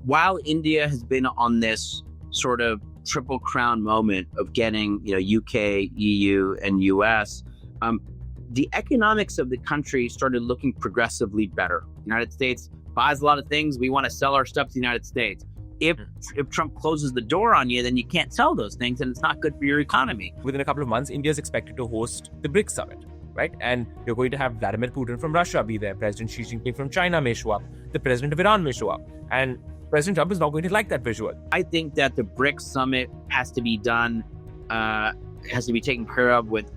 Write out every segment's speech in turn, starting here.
while India has been on this sort of triple crown moment of getting, UK, EU, and US, the economics of the country started looking progressively better. The United States buys a lot of things. We want to sell our stuff to the United States. If Trump closes the door on you, then you can't sell those things, and it's not good for your economy. Within a couple of months, India is expected to host the BRICS summit, right? And you're going to have Vladimir Putin from Russia be there. President Xi Jinping from China may show up. The president of Iran may show up. And President Trump is not going to like that visual. I think that the BRICS summit has to be done, has to be taken care of with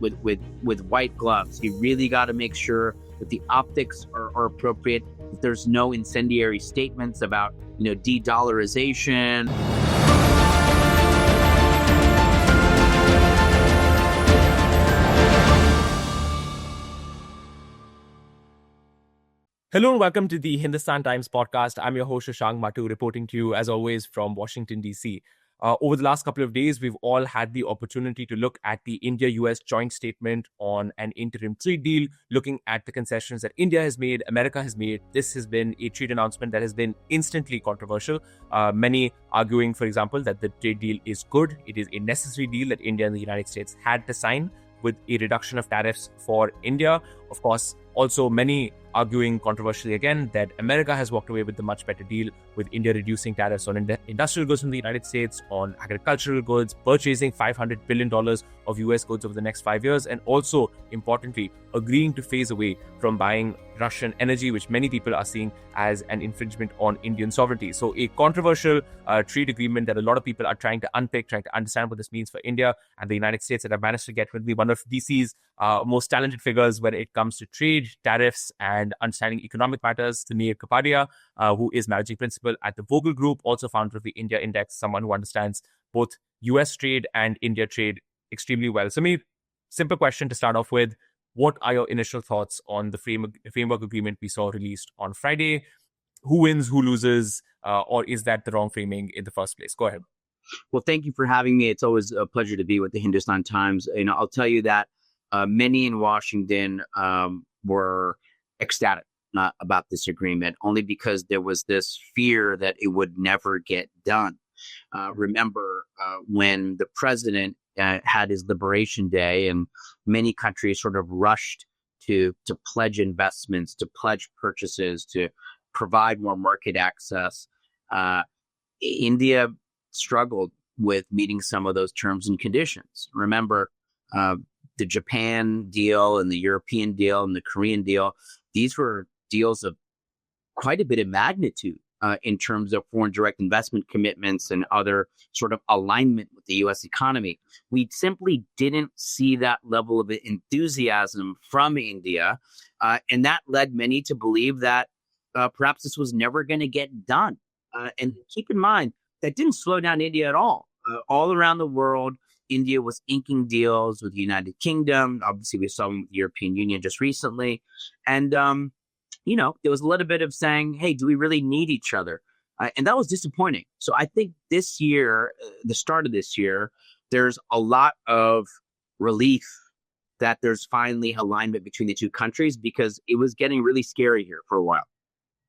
white gloves. You really got to make sure that the optics are appropriate, that there's no incendiary statements about, de-dollarization. Hello and welcome to the Hindustan Times Podcast. I'm your host, Shashank, Mattoo, reporting to you as always from Washington, D.C. Over the last couple of days, we've all had the opportunity to look at the India-US joint statement on an interim trade deal, looking at the concessions that India has made, America has made. This has been a trade announcement that has been instantly controversial. Many arguing, for example, that the trade deal is good. It is a necessary deal that India and the United States had to sign with a reduction of tariffs for India. Of course, also many arguing controversially again that America has walked away with the much better deal, with India reducing tariffs on industrial goods from the United States, on agricultural goods, purchasing $500 billion of US goods over the next 5 years, and also, importantly, agreeing to phase away from buying Russian energy, which many people are seeing as an infringement on Indian sovereignty. So a controversial trade agreement that a lot of people are trying to unpick, trying to understand what this means for India and the United States, that have managed to get with me one of DC's most talented figures when it comes to trade, tariffs, and understanding economic matters, Samir Kapadia, who is managing principal at the Vogel Group, also founder of the India Index, someone who understands both US trade and India trade extremely well. Samir, simple question to start off with. What are your initial thoughts on the framework agreement we saw released on Friday? Who wins, who loses, or is that the wrong framing in the first place? Go ahead. Well, thank you for having me. It's always a pleasure to be with the Hindustan Times. I'll tell you that many in Washington were ecstatic about this agreement, only because there was this fear that it would never get done. Remember when the president had his Liberation Day, and many countries sort of rushed to pledge investments, to pledge purchases, to provide more market access. India struggled with meeting some of those terms and conditions. Remember, the Japan deal and the European deal and the Korean deal, these were deals of quite a bit of magnitude in terms of foreign direct investment commitments and other sort of alignment with the U.S. economy. We simply didn't see that level of enthusiasm from India, and that led many to believe that perhaps this was never going to get done. And keep in mind, that didn't slow down India at all. All around the world, India was inking deals with the United Kingdom. Obviously, we saw them with the European Union just recently. And, there was a little bit of saying, hey, do we really need each other? And that was disappointing. So I think this year, the start of this year, there's a lot of relief that there's finally alignment between the two countries, because it was getting really scary here for a while.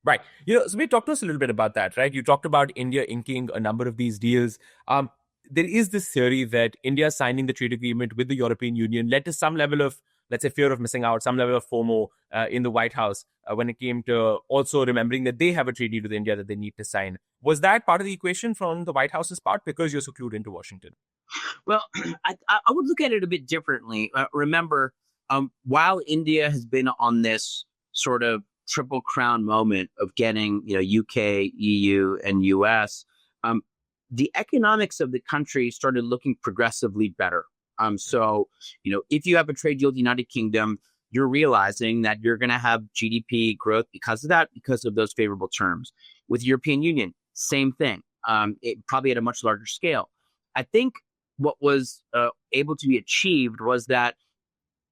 Right. So we talked to us a little bit about that, right? You talked about India inking a number of these deals. There is this theory that India signing the trade agreement with the European Union led to some level of, let's say, fear of missing out, some level of FOMO in the White House when it came to also remembering that they have a trade deal with India that they need to sign. Was that part of the equation from the White House's part, because you're so clued into Washington? Well, I would look at it a bit differently. Remember, while India has been on this sort of triple crown moment of getting, UK, EU, and US, the economics of the country started looking progressively better. So, if you have a trade deal with the United Kingdom, you're realizing that you're going to have GDP growth because of that, because of those favorable terms. With the European Union, same thing, it probably at a much larger scale. I think what was able to be achieved was that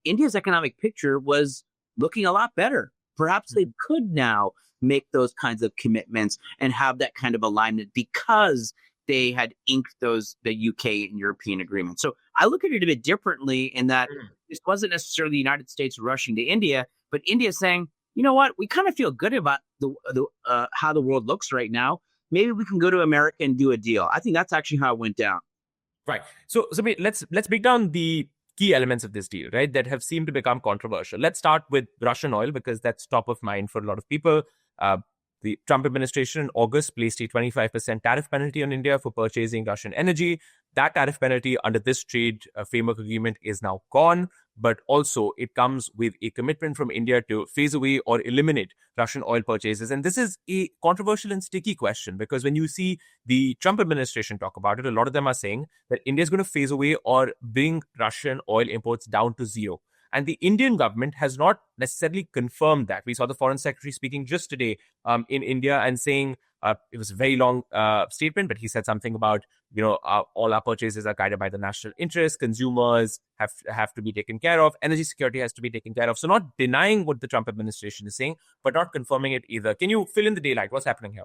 India's economic picture was looking a lot better. Perhaps they could now make those kinds of commitments and have that kind of alignment because they had inked the UK and European agreements. So I look at it a bit differently in that this wasn't necessarily the United States rushing to India, but India saying, you know what, we kind of feel good about how the world looks right now. maybe we can go to America and do a deal. I think that's actually how it went down. Right. So let's break down the key elements of this deal, right, that have seemed to become controversial. Let's start with Russian oil, because that's top of mind for a lot of people. The Trump administration in August placed a 25% tariff penalty on India for purchasing Russian energy. That tariff penalty under this trade framework agreement is now gone, but also it comes with a commitment from India to phase away or eliminate Russian oil purchases. And this is a controversial and sticky question, because when you see the Trump administration talk about it, a lot of them are saying that India is going to phase away or bring Russian oil imports down to zero. And the Indian government has not necessarily confirmed that. We saw the foreign secretary speaking just today in India and saying, it was a very long statement, but he said something about, all our purchases are guided by the national interest. Consumers have to be taken care of. Energy security has to be taken care of. So not denying what the Trump administration is saying, but not confirming it either. Can you fill in the daylight? What's happening here?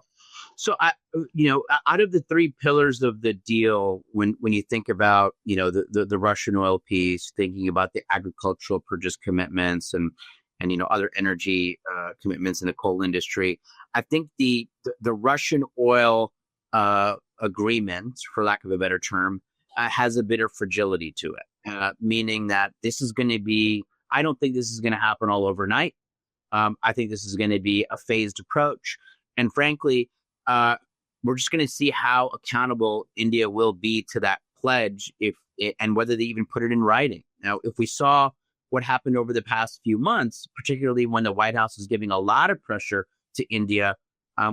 So, out of the three pillars of the deal, when you think about, the Russian oil piece, thinking about the agricultural purchase commitments and other energy commitments in the coal industry, I think the Russian oil agreement, for lack of a better term, has a bit of fragility to it, meaning that this is going to be, I don't think this is going to happen all overnight. I think this is going to be a phased approach. And frankly, we're just going to see how accountable India will be to that pledge and whether they even put it in writing. Now, if we saw what happened over the past few months, particularly when the White House is giving a lot of pressure to India,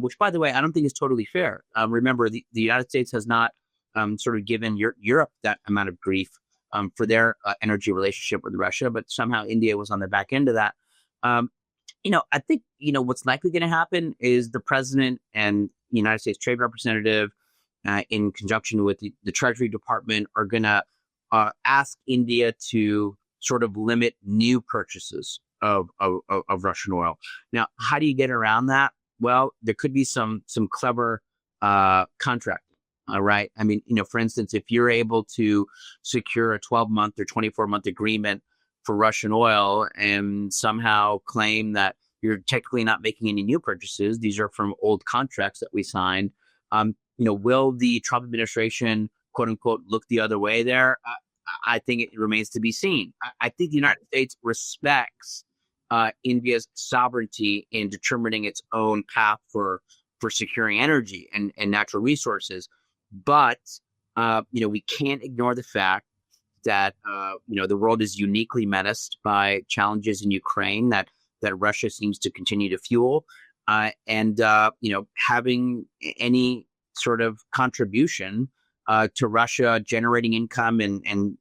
which, by the way, I don't think is totally fair. Remember, the United States has not sort of given Europe that amount of grief for their energy relationship with Russia, but somehow India was on the back end of that. I think, what's likely going to happen is the president and the United States Trade Representative, in conjunction with the Treasury Department, are going to ask India to sort of limit new purchases of Russian oil. Now, how do you get around that? Well, there could be some clever contracting. Right. I mean, for instance, if you're able to secure a 12-month or 24-month agreement for Russian oil and somehow claim that you're technically not making any new purchases, these are from old contracts that we signed. Will the Trump administration, quote unquote, look the other way there? I think it remains to be seen. I think the United States respects India's sovereignty in determining its own path for securing energy and natural resources. But, we can't ignore the fact that, the world is uniquely menaced by challenges in Ukraine that Russia seems to continue to fuel. And having any sort of contribution to Russia generating income and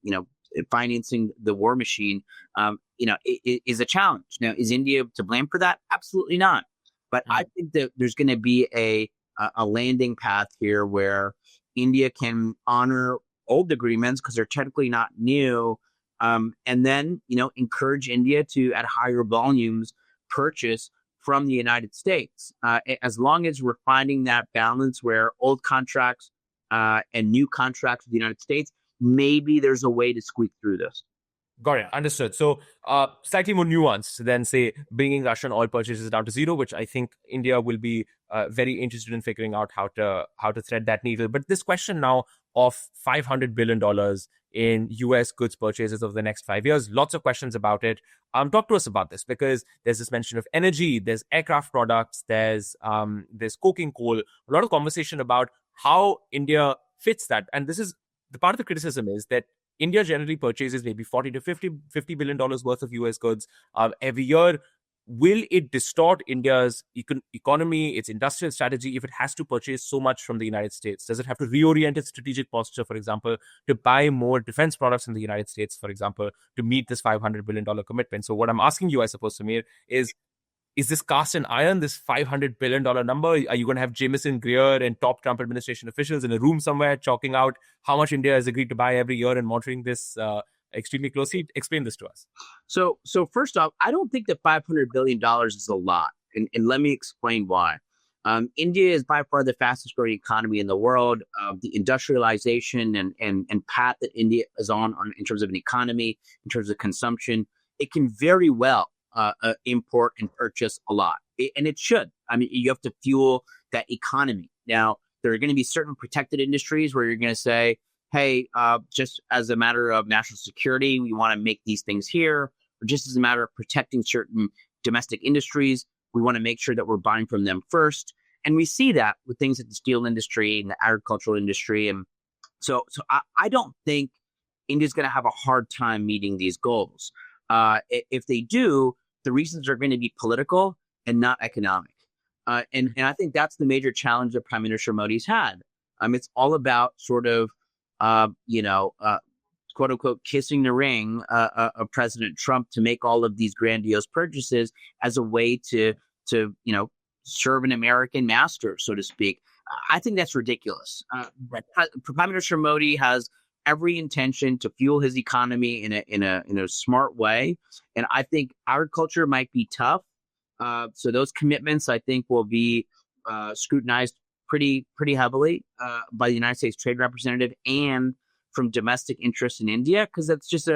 financing the war machine, is a challenge. Now, is India to blame for that? Absolutely not. But I think that there's going to be a landing path here where India can honor old agreements because they're technically not new, and then encourage India to, at higher volumes, purchase from the United States. As long as we're finding that balance where old contracts and new contracts with the United States, maybe there's a way to squeak through this. Got it. Understood. So slightly more nuanced than, say, bringing Russian oil purchases down to zero, which I think India will be very interested in figuring out how to thread that needle. But this question now of $500 billion in U.S. goods purchases over the next 5 years, lots of questions about it. Talk to us about this, because there's this mention of energy, there's aircraft products, there's coking coal, a lot of conversation about how India fits that. And this is the part of the criticism is that India generally purchases maybe $40 to $50 billion worth of US goods every year. Will it distort India's economy, its industrial strategy, if it has to purchase so much from the United States? Does it have to reorient its strategic posture, for example, to buy more defense products in the United States, for example, to meet this $500 billion commitment? So what I'm asking you, I suppose, Samir, is this cast in iron, this $500 billion number? Are you going to have Jameson, Greer, and top Trump administration officials in a room somewhere chalking out how much India has agreed to buy every year and monitoring this extremely closely? Explain this to us. So first off, I don't think that $500 billion is a lot. And let me explain why. India is by far the fastest growing economy in the world. The industrialization and path that India is on in terms of an economy, in terms of consumption, it can very well import and purchase a lot. And it should. I mean, you have to fuel that economy. Now, there are going to be certain protected industries where you're going to say, hey, just as a matter of national security, we want to make these things here, or just as a matter of protecting certain domestic industries, we want to make sure that we're buying from them first. And we see that with things like the steel industry and the agricultural industry. And so I don't think India's going to have a hard time meeting these goals. If they do, the reasons are going to be political and not economic. And I think that's the major challenge that Prime Minister Modi's had. It's all about sort of, quote unquote, kissing the ring of President Trump to make all of these grandiose purchases as a way to serve an American master, so to speak. I think that's ridiculous. Prime Minister Modi has every intention to fuel his economy in a smart way, and I think agriculture might be tough. So those commitments, I think, will be scrutinized pretty heavily by the United States Trade Representative and from domestic interests in India, because that's just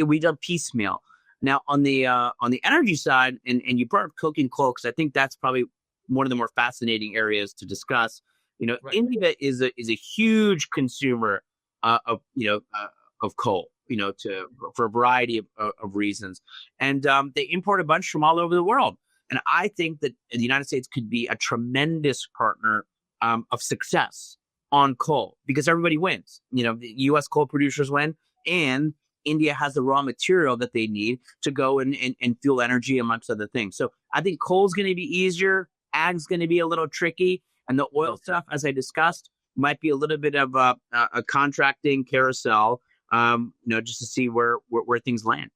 we done piecemeal. Now on the energy side, and you brought up coking coal, because I think that's probably one of the more fascinating areas to discuss. Right. India is a huge consumer of coal, for a variety of reasons, and they import a bunch from all over the world. And I think that the United States could be a tremendous partner of success on coal, because everybody wins. The U.S. coal producers win, and India has the raw material that they need to go and fuel energy, amongst other things. So I think coal's going to be easier. Ag's going to be a little tricky. And the oil stuff, as I discussed, might be a little bit of a contracting carousel, just to see where things land.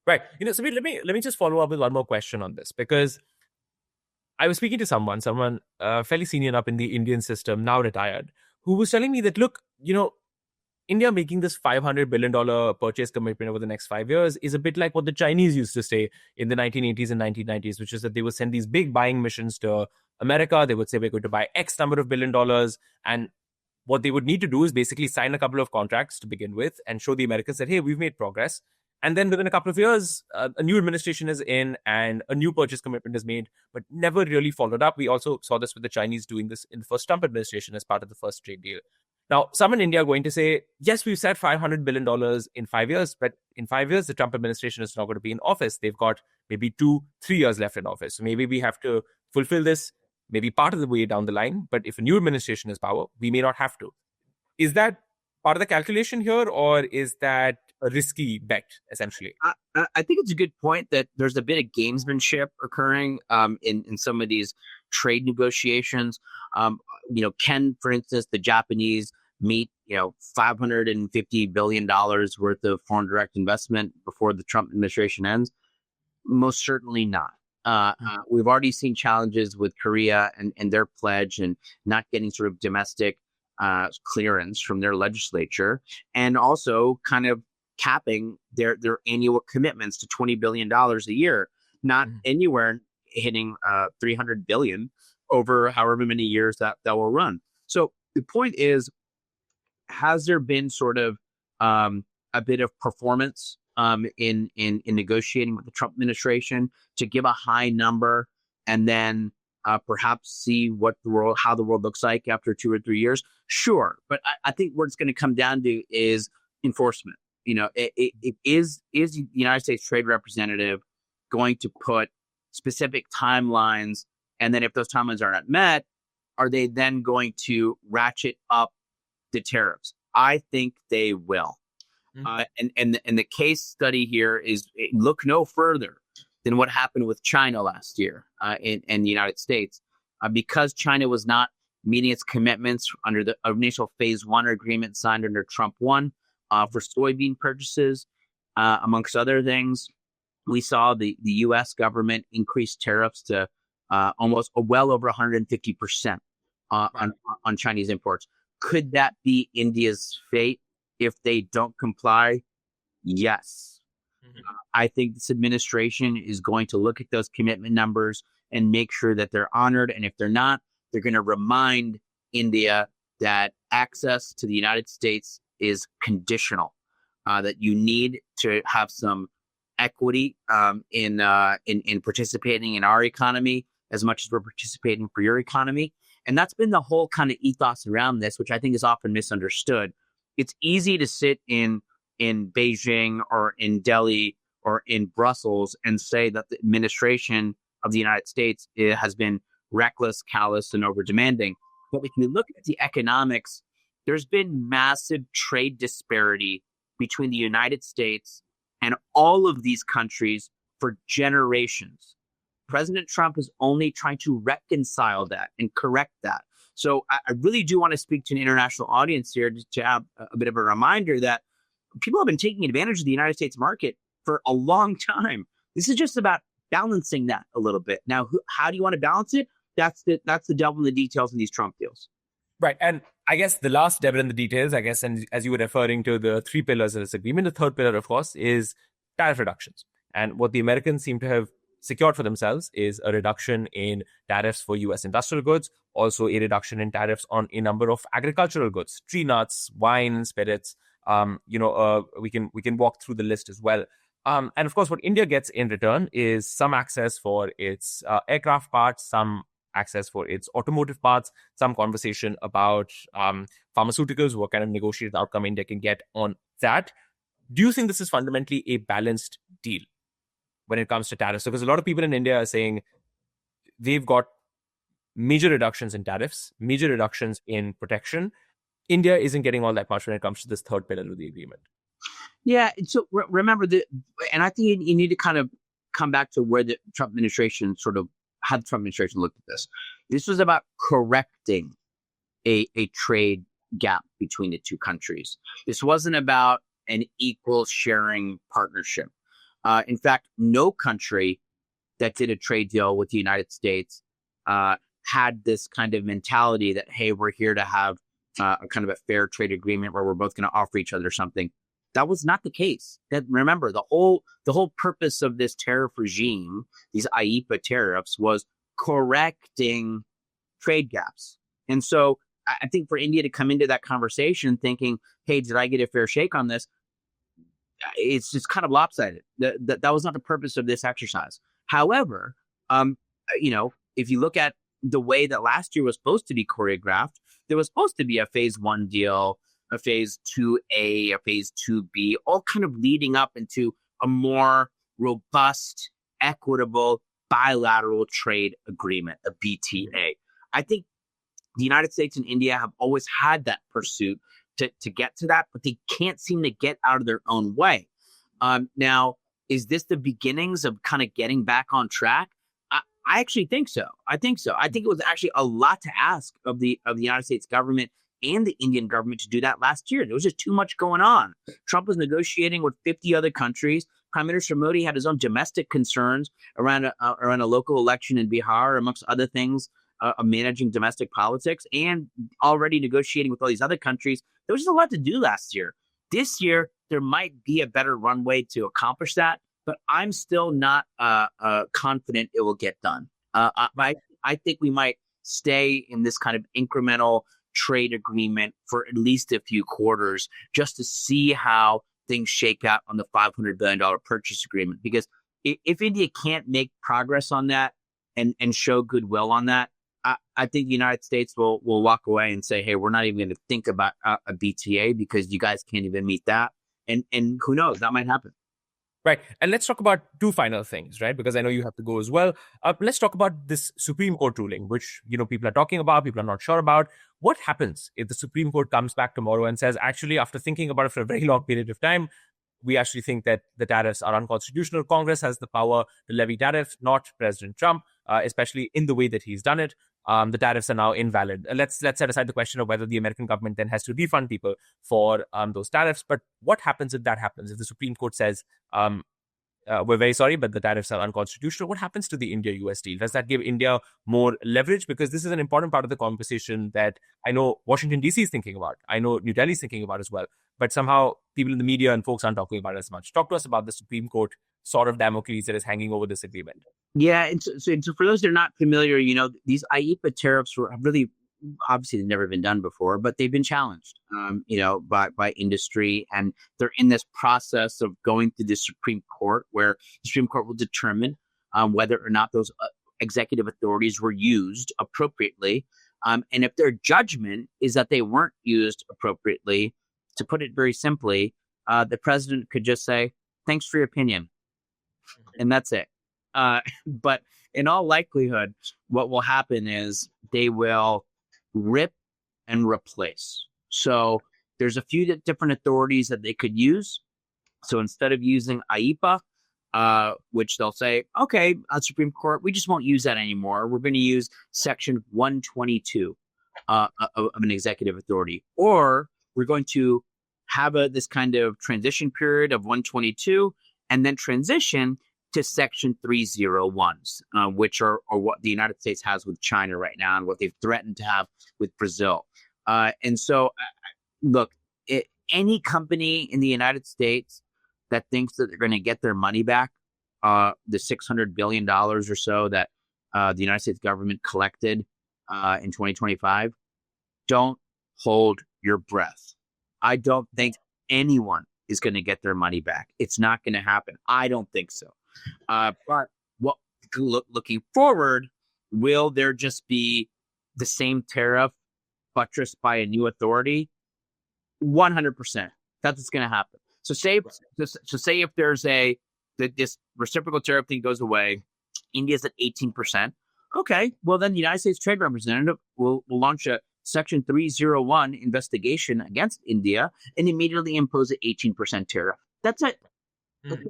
Right. Samir, let me just follow up with one more question on this, because I was speaking to someone fairly senior up in the Indian system, now retired, who was telling me that, look, India making this $500 billion purchase commitment over the next 5 years is a bit like what the Chinese used to say in the 1980s and 1990s, which is that they would send these big buying missions to America. They would say, we're going to buy X number of $1 billion. And what they would need to do is basically sign a couple of contracts to begin with and show the Americans that, hey, we've made progress. And then within a couple of years, a new administration is in and a new purchase commitment is made, but never really followed up. We also saw this with the Chinese doing this in the first Trump administration as part of the first trade deal. Now, some in India are going to say, yes, we've said $500 billion in 5 years, but in 5 years, the Trump administration is not going to be in office. They've got maybe 2-3 years left in office. So maybe we have to fulfill this maybe part of the way down the line. But if a new administration is power, we may not have to. Is that part of the calculation here, or is that a risky bet, essentially? I think it's a good point that there's a bit of gamesmanship occurring in some of these trade negotiations. Can, for instance, the Japanese meet $550 billion worth of foreign direct investment before the Trump administration ends? Most certainly not. We've already seen challenges with Korea and their pledge and not getting sort of domestic clearance from their legislature, and also kind of capping their annual commitments to $20 billion a year, not anywhere hitting $300 billion over however many years that will run. So the point is, has there been sort of a bit of performance in negotiating with the Trump administration to give a high number and then perhaps see how the world looks like after 2 or 3 years? Sure. But I think what it's going to come down to is enforcement. Is the United States Trade Representative going to put specific timelines? And then if those timelines are not met, are they then going to ratchet up the tariffs? I think they will. And the case study here is, look no further than what happened with China last year in the United States. Because China was not meeting its commitments under the initial phase 1 agreement signed under Trump 1 for soybean purchases, amongst other things, we saw the U.S. government increase tariffs to almost well over 150% on Chinese imports. Could that be India's fate if they don't comply? Yes. I think this administration is going to look at those commitment numbers and make sure that they're honored. And if they're not, they're going to remind India that access to the United States is conditional, that you need to have some equity in participating in our economy as much as we're participating for your economy. And that's been the whole kind of ethos around this, which I think is often misunderstood. It's easy to sit in Beijing or in Delhi or in Brussels and say that the administration of the United States has been reckless, callous, and over demanding. But if you look at the economics, there's been massive trade disparity between the United States and all of these countries for generations. President Trump is only trying to reconcile that and correct that. So I really do want to speak to an international audience here to have a bit of a reminder that people have been taking advantage of the United States market for a long time. This is just about balancing that a little bit. Now, how do you want to balance it? That's the devil in the details in these Trump deals. Right. And I guess the last devil in the details, I guess, and as you were referring to the three pillars of this agreement, the third pillar, of course, is tariff reductions. And what the Americans seem to have secured for themselves is a reduction in tariffs for U.S. industrial goods, also a reduction in tariffs on a number of agricultural goods, tree nuts, wine, spirits. We can walk through the list as well. And of course, what India gets in return is some access for its aircraft parts, some access for its automotive parts, some conversation about pharmaceuticals, what kind of negotiated outcome India can get on that. Do you think this is fundamentally a balanced deal when it comes to tariffs? Because a lot of people in India are saying they've got major reductions in tariffs, major reductions in protection. India isn't getting all that much when it comes to this third pillar of the agreement. Yeah. So remember and I think you need to kind of come back to where the Trump administration how the Trump administration looked at this. This was about correcting a trade gap between the two countries. This wasn't about an equal sharing partnership. In fact, no country that did a trade deal with the United States had this kind of mentality that, hey, we're here to have a kind of a fair trade agreement where we're both going to offer each other something. That was not the case. Remember, the whole purpose of this tariff regime, these IEEPA tariffs, was correcting trade gaps. And so I think for India to come into that conversation thinking, hey, did I get a fair shake on this? It's just kind of lopsided. That was not the purpose of this exercise. However, if you look at the way that last year was supposed to be choreographed, there was supposed to be a phase 1 deal, a phase 2A, a phase 2B, all kind of leading up into a more robust, equitable, bilateral trade agreement, a BTA. I think the United States and India have always had that pursuit to get to that, but they can't seem to get out of their own way. Now, is this the beginnings of kind of getting back on track? I actually think so. I think it was actually a lot to ask of the United States government and the Indian government to do that last year. There was just too much going on. Trump was negotiating with 50 other countries. Prime Minister Modi had his own domestic concerns around a local election in Bihar, amongst other things, managing domestic politics and already negotiating with all these other countries. There was just a lot to do last year. This year, there might be a better runway to accomplish that, but I'm still not confident it will get done. I think we might stay in this kind of incremental trade agreement for at least a few quarters just to see how things shake out on the $500 billion purchase agreement. Because if India can't make progress on that and show goodwill on that, I think the United States will walk away and say, hey, we're not even going to think about a BTA because you guys can't even meet that. And who knows, that might happen. Right. And let's talk about two final things, right? Because I know you have to go as well. Let's talk about this Supreme Court ruling, which, people are talking about, people are not sure about. What happens if the Supreme Court comes back tomorrow and says, actually, after thinking about it for a very long period of time, we actually think that the tariffs are unconstitutional. Congress has the power to levy tariffs, not President Trump, especially in the way that he's done it. The tariffs are now invalid. Let's set aside the question of whether the American government then has to refund people for those tariffs. But what happens if that happens? If the Supreme Court says, we're very sorry, but the tariffs are unconstitutional, what happens to the India-US deal? Does that give India more leverage? Because this is an important part of the conversation that I know Washington, D.C. is thinking about. I know New Delhi is thinking about as well. But somehow people in the media and folks aren't talking about it as much. Talk to us about the Supreme Court sort of Damocles that is hanging over this agreement. Yeah, and so for those that are not familiar, these IEEPA tariffs were really, obviously they've never been done before, but they've been challenged, by industry. And they're in this process of going through the Supreme Court, where the Supreme Court will determine whether or not those executive authorities were used appropriately. And if their judgment is that they weren't used appropriately, to put it very simply, the president could just say, "Thanks for your opinion," and that's it. But in all likelihood, what will happen is they will rip and replace. So there's a few different authorities that they could use. So instead of using AIPA, which they'll say, okay, Supreme Court, we just won't use that anymore. We're going to use Section 122 of an executive authority. Or we're going to have this kind of transition period of 122 and then transition to Section 301s, which are what the United States has with China right now and what they've threatened to have with Brazil. And so, look, any company in the United States that thinks that they're going to get their money back, the $600 billion or so that the United States government collected in 2025, don't hold your breath. I don't think anyone is going to get their money back. It's not going to happen. I don't think so. But looking forward, will there just be the same tariff buttressed by a new authority? 100%. That's what's going to happen. So say if there's this reciprocal tariff thing goes away, India's at 18%. Okay, well then the United States Trade Representative will launch a Section 301 investigation against India and immediately impose an 18% tariff. That's it. Mm-hmm.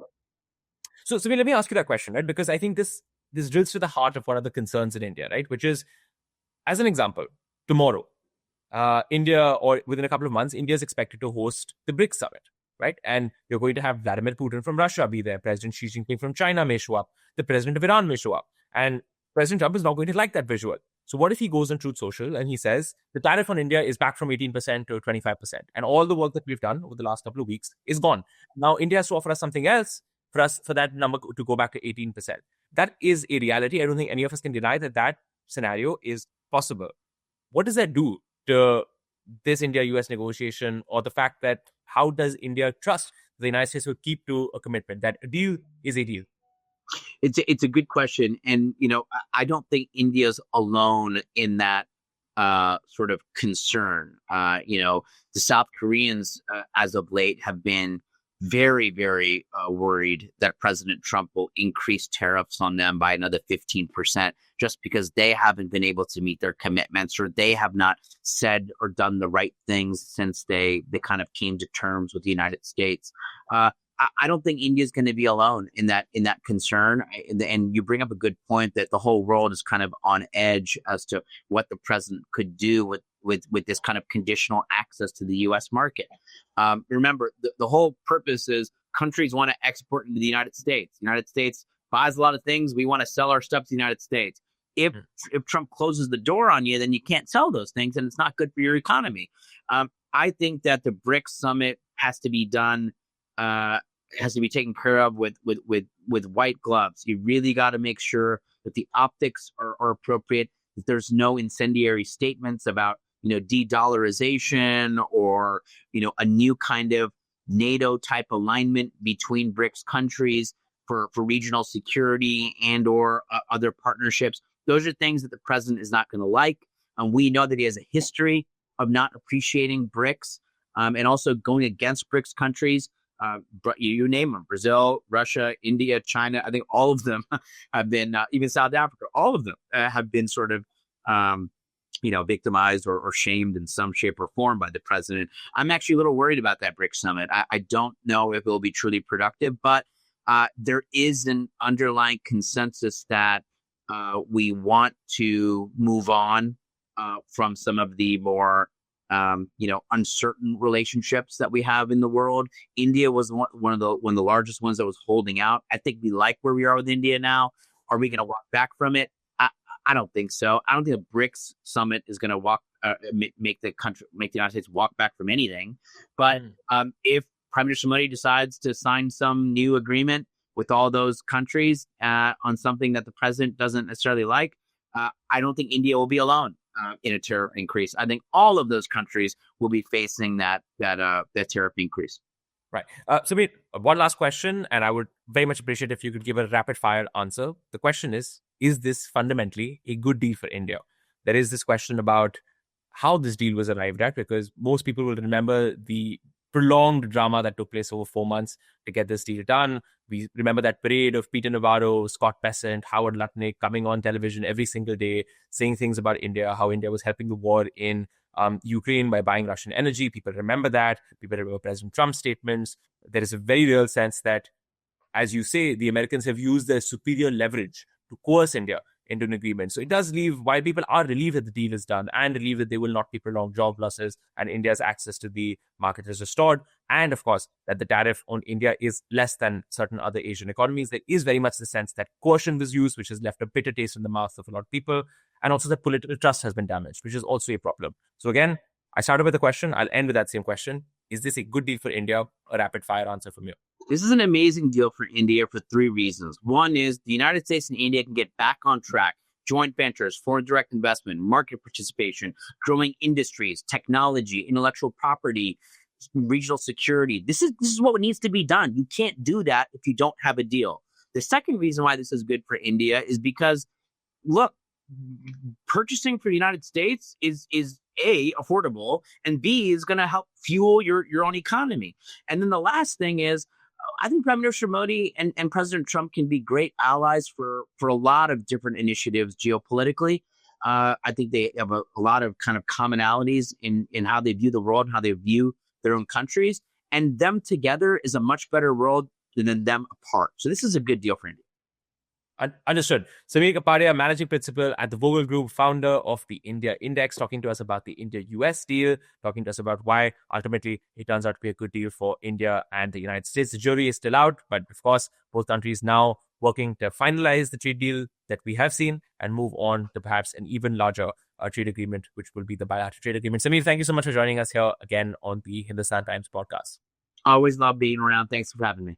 So Samir, let me ask you that question, right? Because I think this drills to the heart of one of the concerns in India, right? Which is, as an example, tomorrow, India, or within a couple of months, India is expected to host the BRICS summit, right? And you're going to have Vladimir Putin from Russia be there. President Xi Jinping from China may show up. The president of Iran may show up. And President Trump is not going to like that visual. So what if he goes on Truth Social and he says, the tariff on India is back from 18% to 25%. And all the work that we've done over the last couple of weeks is gone. Now India has to offer us something else for that number to go back to 18%. That is a reality. I don't think any of us can deny that scenario is possible. What does that do to this India-US negotiation, or the fact that how does India trust the United States will keep to a commitment that a deal is a deal? It's a good question. And, I don't think India's alone in that sort of concern. The South Koreans, as of late, have been very, very worried that President Trump will increase tariffs on them by another 15%, just because they haven't been able to meet their commitments, or they have not said or done the right things since they kind of came to terms with the United States. I don't think India is going to be alone in that concern. And you bring up a good point that the whole world is kind of on edge as to what the president could do with this kind of conditional access to the U.S. market. Remember, the whole purpose is countries want to export into the United States. The United States buys a lot of things. We want to sell our stuff to the United States. If Trump closes the door on you, then you can't sell those things, and it's not good for your economy. I think that the BRICS summit has to be done. Has to be taken care of with white gloves. You really got to make sure that the optics are appropriate, that there's no incendiary statements about, de-dollarization or, a new kind of NATO type alignment between BRICS countries for regional security and or other partnerships. Those are things that the president is not going to like. We know that he has a history of not appreciating BRICS and also going against BRICS countries. You name them: Brazil, Russia, India, China. I think all of them have been, even South Africa, all of them have been sort of, victimized or shamed in some shape or form by the president. I'm actually a little worried about that BRICS summit. I don't know if it will be truly productive, but there is an underlying consensus that we want to move on from some of the more uncertain relationships that we have in the world. India was one of the largest ones that was holding out. I think we like where we are with India now. Are we going to walk back from it? I don't think so. I don't think the BRICS summit is going to make the United States walk back from anything. But if Prime Minister Modi decides to sign some new agreement with all those countries on something that the president doesn't necessarily like, I don't think India will be alone in a tariff increase. I think all of those countries will be facing that tariff increase. Right. Samir, one last question, and I would very much appreciate if you could give a rapid fire answer. The question is this fundamentally a good deal for India? there is this question about how this deal was arrived at, because most people will remember the prolonged drama that took place over 4 months to get this deal done. We remember that parade of Peter Navarro, Scott Bessent, Howard Lutnick coming on television every single day, saying things about India, how India was helping the war in Ukraine by buying Russian energy. People remember that. People remember President Trump's statements. There is a very real sense that, as you say, the Americans have used their superior leverage to coerce India into an agreement. So it does leave, while people are relieved that the deal is done and relieved that there will not be prolonged job losses and India's access to the market is restored, and of course that the tariff on India is less than certain other Asian economies, there is very much the sense that coercion was used, which has left a bitter taste in the mouth of a lot of people, and also that political trust has been damaged, which is also a problem. So again, I started with a question. I'll end with that same question. Is this a good deal for India? A rapid fire answer from you. This is an amazing deal for India for three reasons. One is the United States and India can get back on track. Joint ventures, foreign direct investment, market participation, growing industries, technology, intellectual property, regional security. This is what needs to be done. You can't do that if you don't have a deal. The second reason why this is good for India is because, look, purchasing for the United States is A, affordable, and B, is going to help fuel your own economy. And then the last thing is, I think Prime Minister Modi and President Trump can be great allies for a lot of different initiatives geopolitically. I think they have a lot of kind of commonalities in how they view the world and how they view their own countries. And them together is a much better world than them apart. So this is a good deal for India. Understood. Samir Kapadia, Managing Principal at the Vogel Group, founder of the India Index, talking to us about the India-US deal, talking to us about why ultimately it turns out to be a good deal for India and the United States. The jury is still out, but of course, both countries now working to finalize the trade deal that we have seen and move on to perhaps an even larger trade agreement, which will be the bilateral trade agreement. Samir, thank you so much for joining us here again on the Hindustan Times podcast. Always love being around. Thanks for having me.